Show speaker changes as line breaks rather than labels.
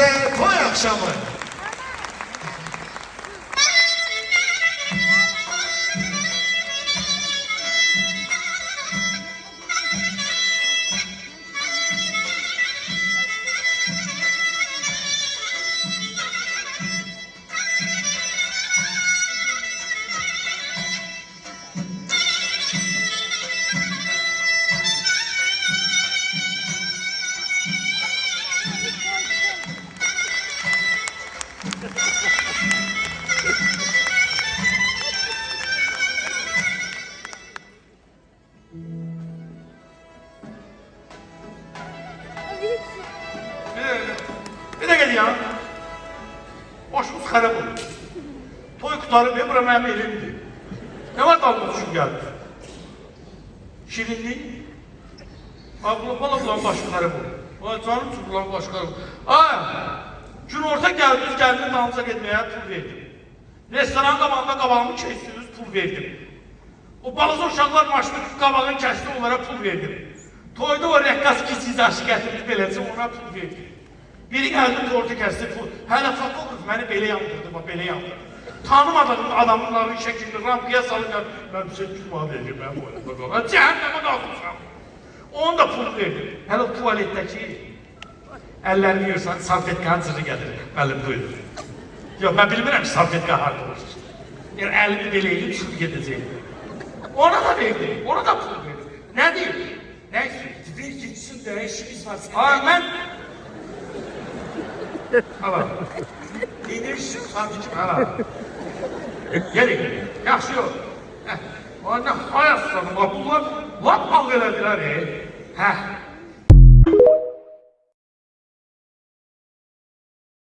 Herkese toy akşamı. Bir de gel ya. Başımız kara bulur. Toy kutarı ve bura benim elimdi. Ne var dalga düşün geldi? Şirinlik. Abla bulan başım kara bulur. Vay canım bulan baş kara bulur. Gün orta geldiniz dansa gitmeye pul verdim. Restoran qabağımı kestiniz, pul verdim. O balaca uşaqlar maşını qabağını kesti, onlara pul verdim. Toyda o rəqqas kiçiz aşı gətirdi beləsi, ona pul verdim. Biri gəldi, tortu kəsdi, pul. Hələ fotoqraf məni belə yandırdı, belə yandırdı. Tanımadığım adamların şəkilini rampaya salınca, mən bir şey külma verdim, mən bu arada. Cəhənnəmə qalmışam. Onu da pul verdim. Hələ tuvaletdəki əllərini yürsən, salfetkanın cırı gəlir, məlim buyurur. Yox, mən bilmirəm ki, salfetka harada olur. Yəni, əlimi belə eləyib, çıxıb gedəcəyim. Ona da verdim, ona da pul verdim. Nə deyim? Nə istiyorsun?
Bir gitsin de işimiz var.
Mən... Hala.
İnirsin tabii.
Hala. Gelin, yaxşı yox. Ana, hayat sonu, bunlar lap mal elədilər, Hə.